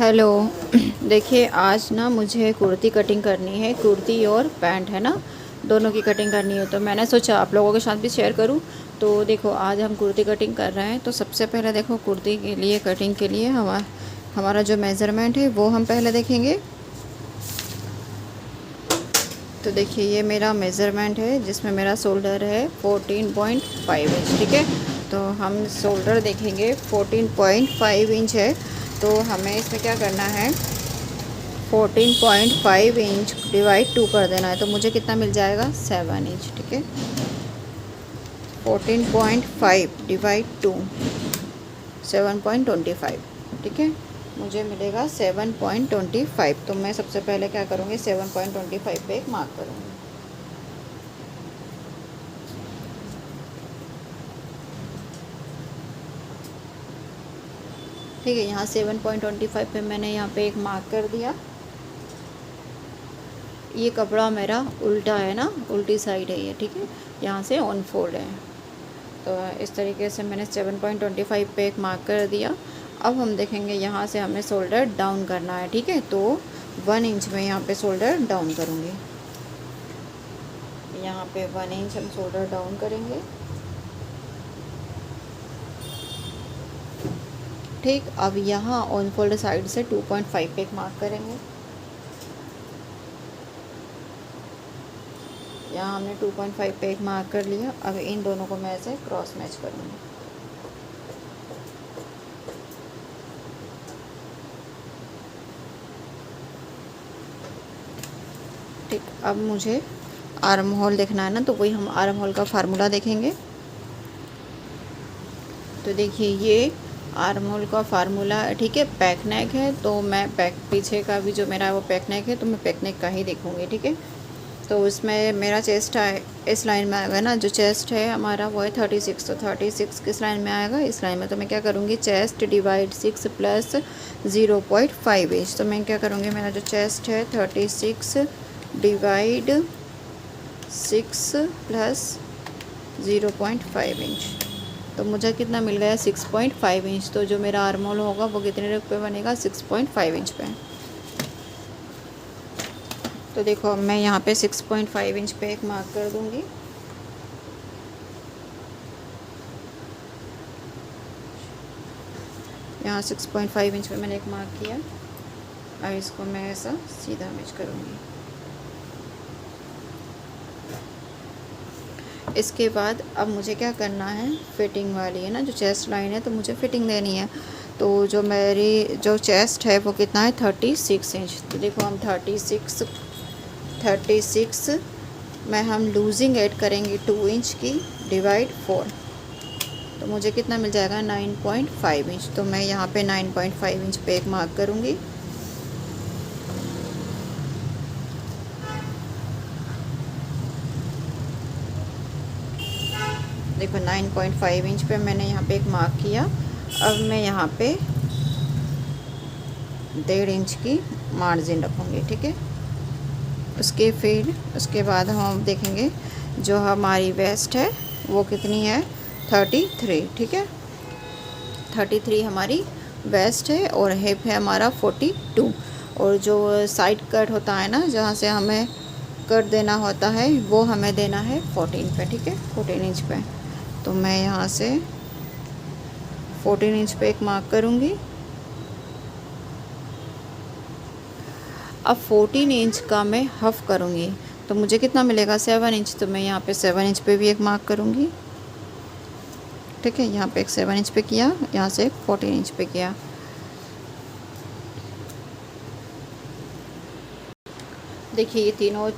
Hello. देखिए आज ना मुझे कुर्ती कटिंग करनी है, कुर्ती और पैंट है ना, दोनों की कटिंग करनी है। तो मैंने सोचा आप लोगों के साथ भी शेयर करूं। तो देखो आज हम कुर्ती कटिंग कर रहे हैं। तो सबसे पहले देखो कुर्ती के लिए कटिंग के लिए हमारा जो मेज़रमेंट है वो हम पहले देखेंगे। तो देखिए ये मेरा मेज़रमेंट है जिसमें मेरा शोल्डर है 14.5 इंच, ठीक है। तो हम शोल्डर देखेंगे 14.5 इंच है। तो हमें इसमें क्या करना है, 14.5 इंच डिवाइड 2 कर देना है। तो मुझे कितना मिल जाएगा, 7 इंच, ठीक है। 14.5 डिवाइड 2 7.25, ठीक है। मुझे मिलेगा 7.25। तो मैं सबसे पहले क्या करूँगी, 7.25 पे एक मार्क करूँगी। ठीक है, यहाँ 7.25 पे मैंने यहाँ पे एक मार्क कर दिया। ये कपड़ा मेरा उल्टा है ना, उल्टी साइड है ये, ठीक है। यहाँ से ऑन फोल्ड है। तो इस तरीके से मैंने 7.25 पे एक मार्क कर दिया। अब हम देखेंगे यहाँ से हमें शोल्डर डाउन करना है, ठीक है। तो 1 इंच में यहाँ पे शोल्डर डाउन करूँगी। यहाँ पे 1 इंच हम शोल्डर डाउन करेंगे। ठीक, अब यहाँ ऑन फोल्ड साइड से 2.5 पे एक मार्क करेंगे। यहाँ हमने 2.5 पे एक मार्क कर लिया। अब इन दोनों को मैं ऐसे क्रॉस मैच करूँगी। ठीक, अब मुझे आर्म होल देखना है ना, तो वही हम आर्म होल का फार्मूला देखेंगे। तो देखिए ये आर्म होल का फार्मूला, ठीक है। पैक नेक है तो मैं पैक पीछे का भी जो मेरा है वो पैक नेक है, तो मैं पैक नेक का ही देखूँगी, ठीक है। तो उसमें मेरा चेस्ट है इस लाइन में आएगा ना, जो चेस्ट है हमारा वो है 36। तो 36 किस लाइन में आएगा, इस लाइन में। तो मैं क्या करूँगी, चेस्ट डिवाइड 6 प्लस 0.5 इंच। तो मैं क्या करूँगी, मेरा जो चेस्ट है 36 डिवाइड 6 प्लस 0.5 इंच। तो मुझे कितना मिल गया, 6.5 इंच। तो जो मेरा आर्म होल होगा वो कितने पे बनेगा, 6.5 इंच पे। तो देखो अब मैं यहाँ पे 6.5 इंच पे एक मार्क कर दूँगी। यहाँ 6.5 इंच पे मैंने एक मार्क किया। अब इसको मैं ऐसा सीधा मैच करूँगी। इसके बाद अब मुझे क्या करना है, फिटिंग वाली है ना, जो चेस्ट लाइन है तो मुझे फिटिंग देनी है। तो जो मेरी जो चेस्ट है वो कितना है, 36 इंच। तो देखो हम 36 में हम लूजिंग ऐड करेंगे 2 इंच की डिवाइड 4। तो मुझे कितना मिल जाएगा, 9.5 इंच। तो मैं यहाँ पे 9.5 इंच पे एक मार्क करूँगी। देखो 9.5 इंच पे मैंने यहाँ पे एक मार्क किया। अब मैं यहाँ पे 1.5 इंच की मार्जिन रखूँगी, ठीक है। उसके बाद हम देखेंगे जो हमारी वेस्ट है वो कितनी है, 33, ठीक है। 33 हमारी वेस्ट है और हिप है हमारा 42। और जो साइड कट होता है ना, जहाँ से हमें कट देना होता है वो हमें देना है 14 पे, ठीक है, 14 इंच पे। तो मैं यहाँ से 14 इंच पे एक मार्क करूँगी। अब 14 इंच का मैं हाफ करूँगी। तो मुझे कितना मिलेगा, 7 इंच। तो मैं यहाँ पे 7 इंच पे भी एक मार्क करूँगी, ठीक है। यहाँ पे एक 7 इंच पे किया, यहाँ से 14 इंच पे किया। देखिए ये तीनों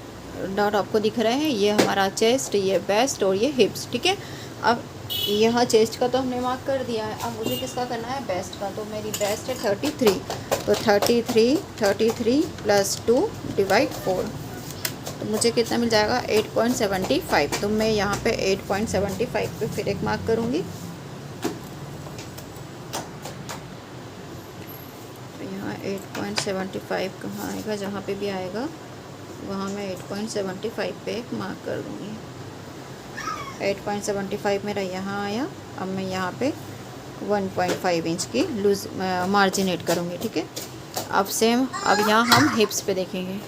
डॉट आपको दिख रहे हैं, ये हमारा चेस्ट, ये वेस्ट और ये हिप्स, ठीक है। अब यहाँ चेस्ट का तो हमने मार्क कर दिया है। अब मुझे किसका करना है, वेस्ट का। तो मेरी वेस्ट है 33। तो 33 प्लस 2 डिवाइड 4। तो मुझे कितना मिल जाएगा, 8.75। तो मैं यहाँ पे 8.75 पे फिर एक मार्क करूँगी। तो यहाँ 8.75 कहाँ आएगा, जहाँ पे भी आएगा वहाँ मैं 8.75 पे एक मार्क कर दूँगी। 8.75 मेरा यहाँ आया। अब मैं यहाँ पे 1.5 इंच की लूज मार्जिन ऐड करूँगी, ठीक है। अब सेम, अब यहाँ हम हिप्स पे देखेंगे।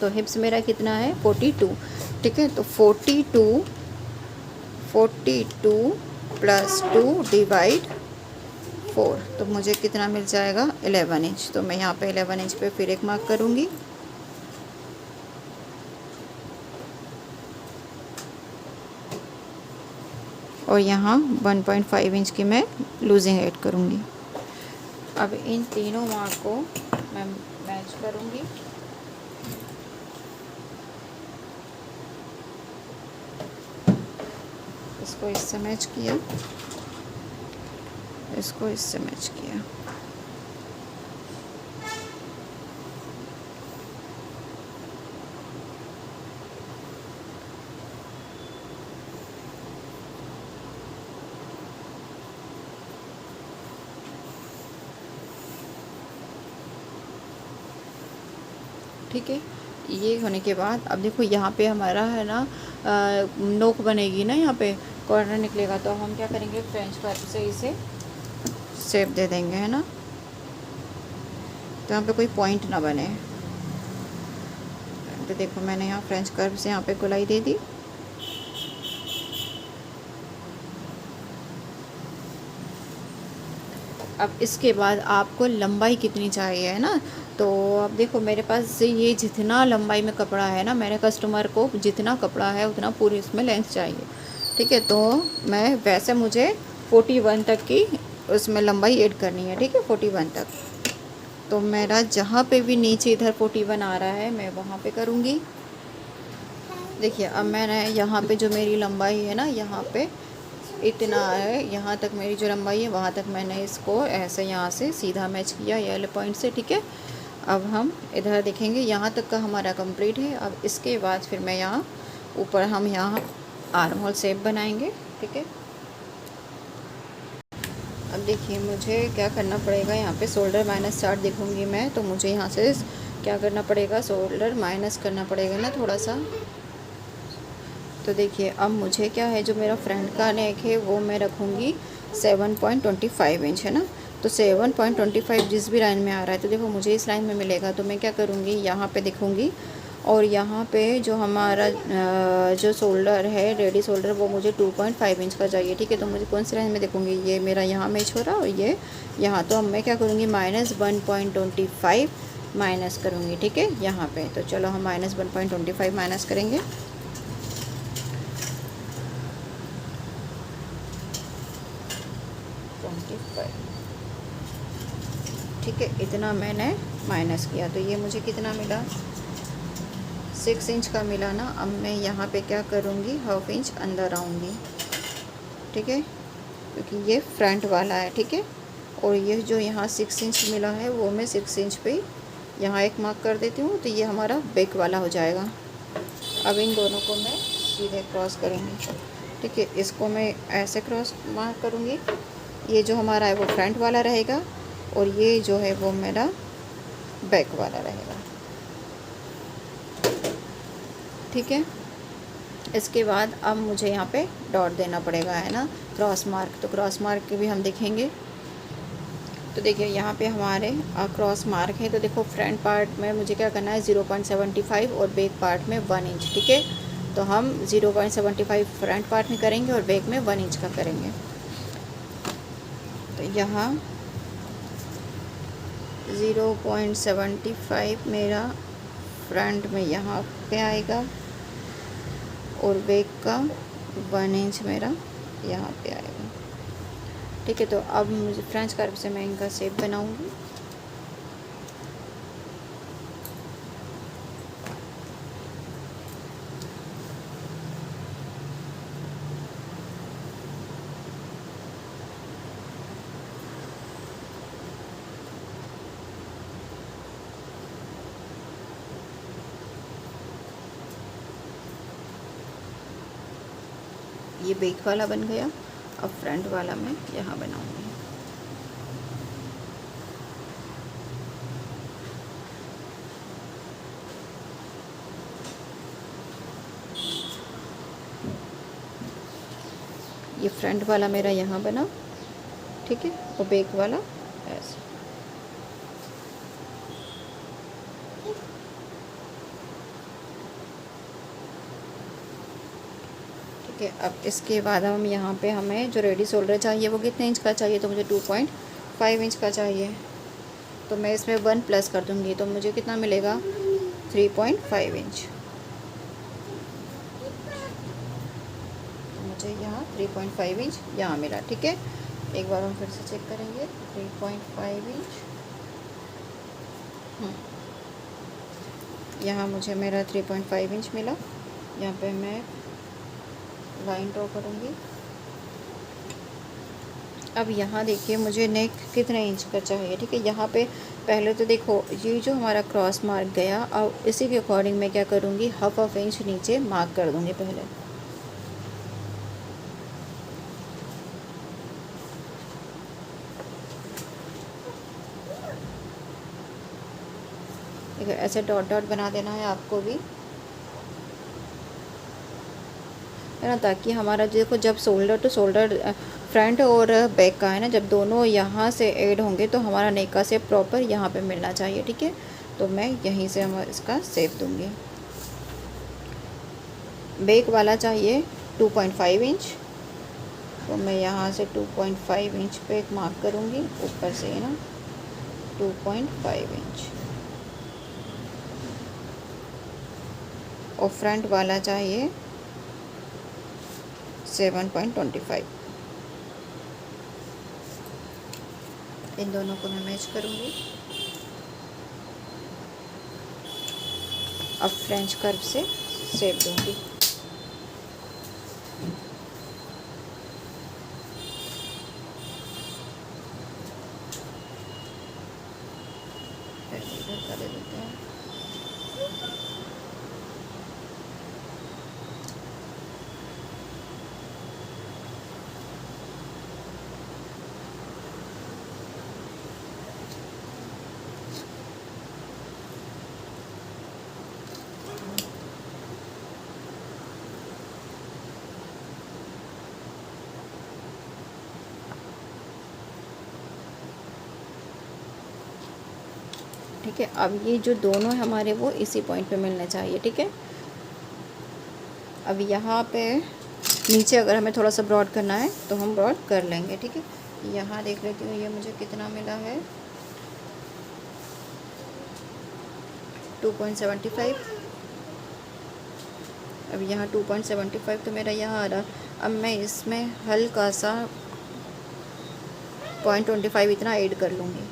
तो हिप्स मेरा कितना है 42, ठीक है। तो 42 प्लस 2 डिवाइड 4, तो मुझे कितना मिल जाएगा 11 इंच। तो मैं यहाँ पे 11 इंच पे फिर एक मार्क करूँगी। और यहाँ 1.5 इंच की मैं लूजिंग ऐड करूँगी। अब इन तीनों मार्क को मैं मैच करूँगी। इसको इससे मैच किया, इसको इससे मैच किया। ठीक है, ये होने के बाद अब देखो यहाँ पे हमारा है ना नोक बनेगी ना, यहाँ पे कॉर्नर निकलेगा। तो हम क्या करेंगे, फ्रेंच कर्व से इसे शेप दे देंगे, है ना। तो यहाँ पे कोई पॉइंट ना बने। तो देखो मैंने यहाँ फ्रेंच कर्व से यहाँ पे गोलाई दे दी। अब इसके बाद आपको लंबाई कितनी चाहिए, है ना। तो अब देखो मेरे पास ये जितना लंबाई में कपड़ा है ना, मेरे कस्टमर को जितना कपड़ा है उतना पूरी इसमें लेंथ चाहिए, ठीक है। तो मैं वैसे मुझे 41 तक की उसमें लंबाई ऐड करनी है, ठीक है, 41 तक। तो मेरा जहाँ पे भी नीचे इधर 41 आ रहा है मैं वहाँ पे करूँगी। देखिए अब मैंने यहाँ पे जो मेरी लंबाई है ना, यहाँ पे इतना है, यहाँ तक मेरी जो लंबाई है वहाँ तक मैंने इसको ऐसे यहाँ से सीधा मैच किया येलो पॉइंट से, ठीक है। अब हम इधर देखेंगे, यहाँ तक का हमारा कंप्लीट है। अब इसके बाद फिर मैं यहाँ ऊपर हम यहाँ आर्म होल शेप बनाएंगे, ठीक है। अब देखिए मुझे क्या करना पड़ेगा, यहाँ पे शोल्डर -4 देखूँगी मैं, तो मुझे यहाँ से क्या करना पड़ेगा, शोल्डर माइनस करना पड़ेगा ना थोड़ा सा। तो देखिए अब मुझे क्या है, जो मेरा फ्रंट का नेक है वो मैं रखूँगी 7.25 इंच, है ना। तो 7.25 जिस भी लाइन में आ रहा है, तो देखो मुझे इस लाइन में मिलेगा। तो मैं क्या करूँगी, यहाँ पे देखूँगी, और यहाँ पे जो हमारा जो शोल्डर है, रेडी शोल्डर, वो मुझे 2.5 इंच का चाहिए, ठीक है। तो मुझे कौन सी लाइन में देखूँगी, ये मेरा यहाँ मैच हो रहा है और ये यहाँ। तो अब मैं क्या करूँगी, -1.25 माइनस करूँगी, ठीक है, यहाँ पे। तो चलो हम -1.25 माइनस करेंगे। ठीक है, इतना मैंने माइनस किया। तो ये मुझे कितना मिला, 6 इंच का मिला ना। अब मैं यहाँ पे क्या करूँगी, ½ इंच अंदर आऊँगी, ठीक है, क्योंकि ये फ्रंट वाला है, ठीक है। और ये जो यहाँ 6 इंच मिला है वो मैं 6 इंच पे यहाँ एक मार्क कर देती हूँ। तो ये हमारा बैक वाला हो जाएगा। अब इन दोनों को मैं सीधे क्रॉस करूँगी, ठीक है। इसको मैं ऐसे क्रॉस मार्क करूँगी, ये जो हमारा है वो फ्रंट वाला रहेगा और ये जो है वो मेरा बैक वाला रहेगा, ठीक है। इसके बाद अब मुझे यहाँ पे डॉट देना पड़ेगा, है ना, क्रॉस मार्क। तो क्रॉस मार्क के भी हम देखेंगे। तो देखिए यहाँ पे हमारे क्रॉस मार्क है। तो देखो फ्रंट पार्ट में मुझे क्या करना है, 0.75 और बैक पार्ट में 1 इंच, ठीक है। तो हम 0.75 फ्रंट पार्ट में करेंगे और बैक में 1 इंच का करेंगे। तो यहाँ 0.75 मेरा फ्रंट में यहाँ पे आएगा और बैक का 1 इंच मेरा यहाँ पे आएगा, ठीक है। तो अब मुझे फ्रेंच कर्व से मैं इनका शेप बनाऊंगी। ये बैक वाला बन गया। अब फ्रंट वाला मैं यहाँ बनाऊंगी। ये फ्रंट वाला मेरा यहाँ बना, ठीक है, और बैक वाला ऐसे। ठीक है, अब इसके बाद हम यहाँ पे हमें जो रेडी शोल्डर चाहिए वो कितने इंच का चाहिए, तो मुझे 2.5 इंच का चाहिए। तो मैं इसमें 1 प्लस कर दूँगी तो मुझे कितना मिलेगा, 3.5 इंच। तो मुझे यहाँ 3.5 इंच यहाँ मिला। ठीक है, एक बार हम फिर से चेक करेंगे। 3.5 इंच यहाँ मुझे मेरा 3.5 इंच मिला। यहाँ पे मैं लाइन ड्रॉ करूँगी। अब यहाँ देखिए मुझे नेक कितने इंच का चाहिए। ठीक है, यहाँ पे पहले तो देखो ये जो हमारा क्रॉस मार्क गया, अब इसी के अकॉर्डिंग मैं क्या करूँगी, हाफ इंच नीचे मार्क कर दूँगी पहले। ठीक है, ऐसे डॉट डॉट बना देना है आपको भी, है ना, ताकि हमारा देखो जब शोल्डर टू शोल्डर फ्रंट और बैक का है ना, जब दोनों यहाँ से ऐड होंगे तो हमारा नेक का शेप प्रॉपर यहाँ पे मिलना चाहिए। ठीक है, तो मैं यहीं से हम इसका शेप दूँगी। बैक वाला चाहिए 2.5 इंच, तो मैं यहाँ से 2.5 इंच पे एक मार्क करूँगी ऊपर से, है ना, 2.5 इंच। और फ्रंट वाला चाहिए 7.25। इन दोनों को मैं मैच करूँगी। अब फ्रेंच कर्व से शेप दूँगी। इधर कर देते हैं। ठीक है, अब ये जो दोनों हमारे वो इसी पॉइंट पे मिलने चाहिए। ठीक है, अब यहाँ पे नीचे अगर हमें थोड़ा सा ब्रॉड करना है तो हम ब्रॉड कर लेंगे। ठीक है, यहाँ देख लेती हूँ ये मुझे कितना मिला है, 2.75। अब यहाँ 2.75 तो मेरा यहाँ आ रहा। अब मैं इसमें हल्का सा 0.25 इतना ऐड कर लूँगी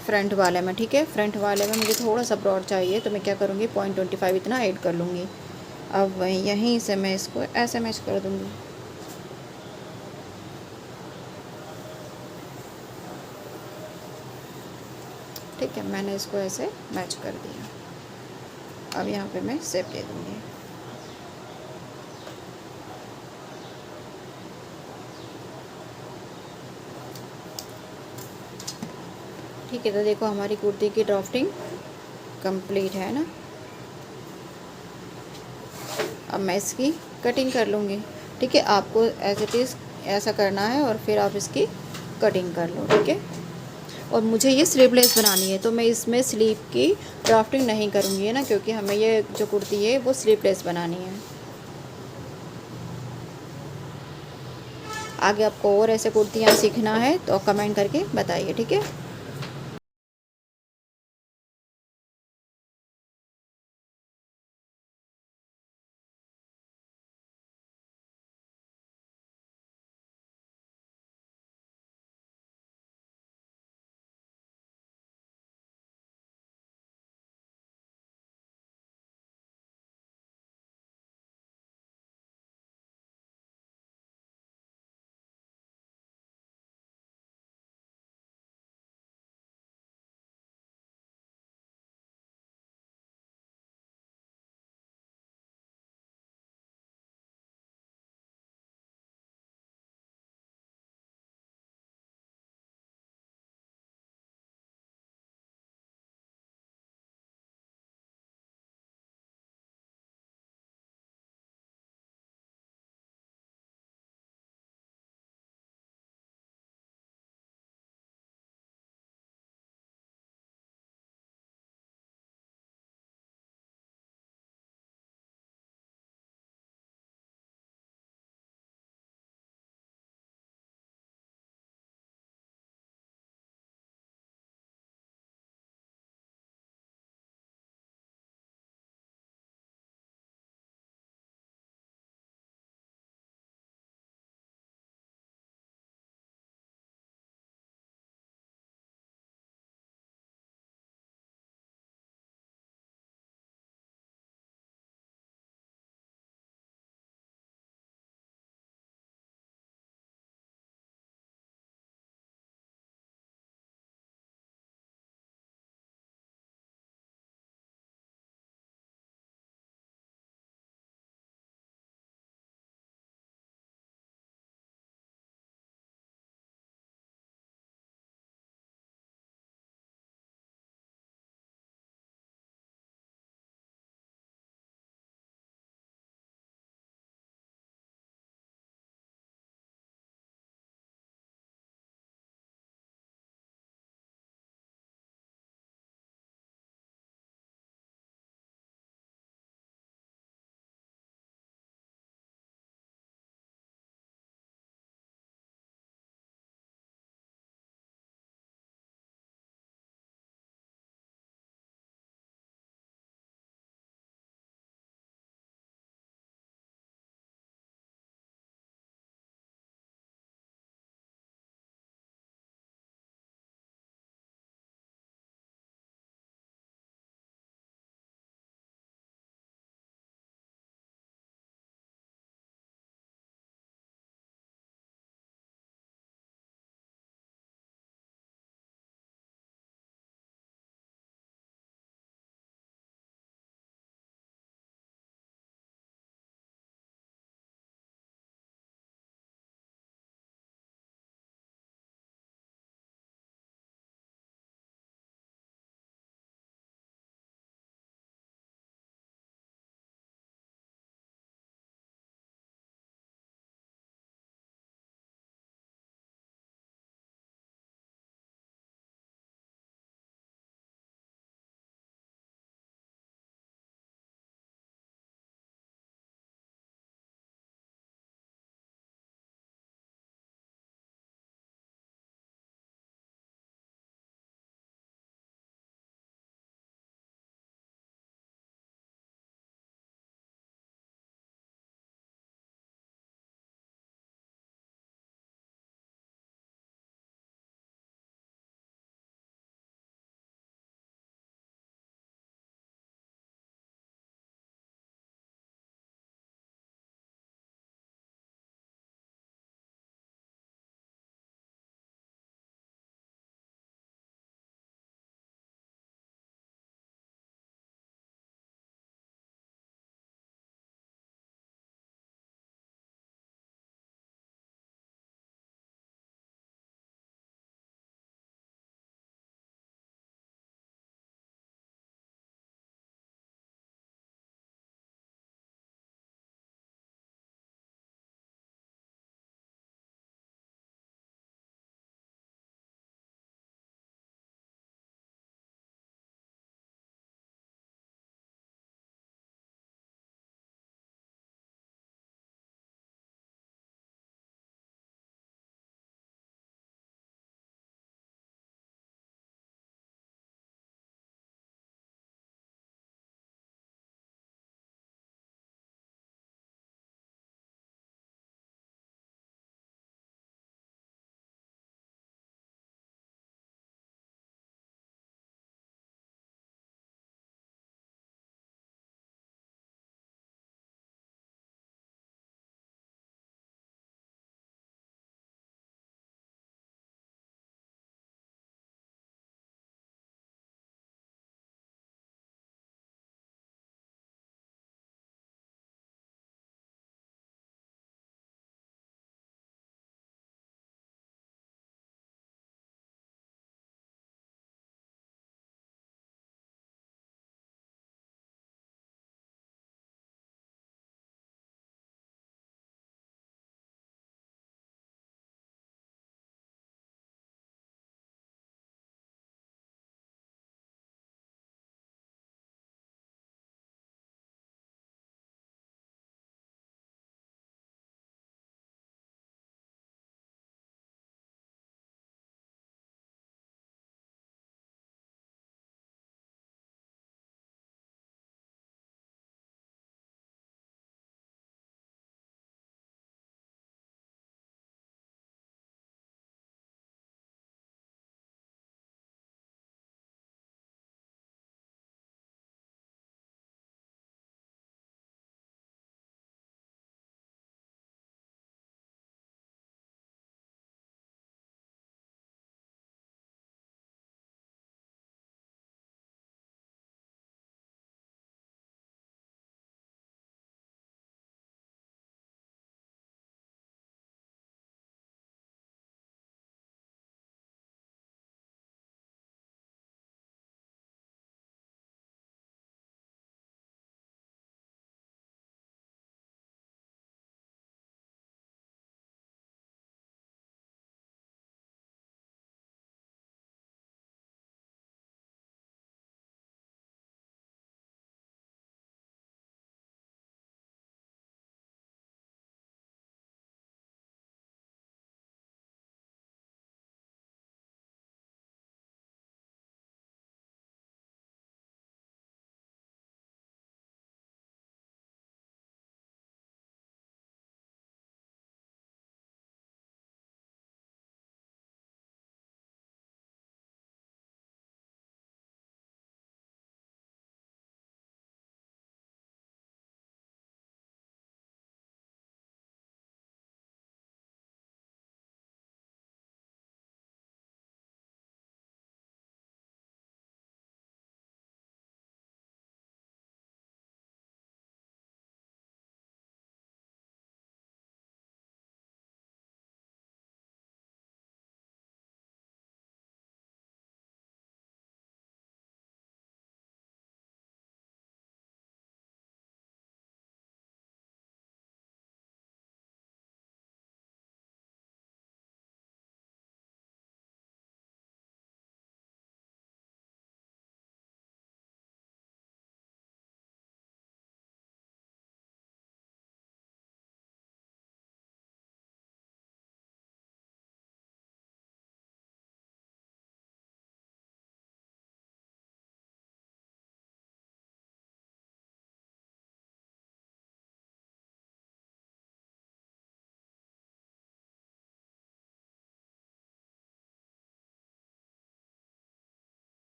फ्रंट वाले में। ठीक है, फ्रंट वाले में मुझे थोड़ा सा ब्रॉड चाहिए तो मैं क्या करूँगी, 0.25 इतना ऐड कर लूँगी। अब यहीं से मैं इसको ऐसे मैच कर दूँगी। ठीक है, मैंने इसको ऐसे मैच कर दिया। अब यहाँ पे मैं शेप दे दूँगी। ठीक है, तो देखो हमारी कुर्ती की ड्राफ्टिंग कंप्लीट है ना। अब मैं इसकी कटिंग कर लूँगी। ठीक है, आपको एज इट इज़ ऐसा करना है और फिर आप इसकी कटिंग कर लो। ठीक है, और मुझे ये स्लीवलेस बनानी है तो मैं इसमें स्लीव की ड्राफ्टिंग नहीं करूँगी, है ना, क्योंकि हमें ये जो कुर्ती है वो स्लीवलेस बनानी है। आगे आपको और ऐसे कुर्तियाँ सीखना है तो कमेंट करके बताइए। ठीक है।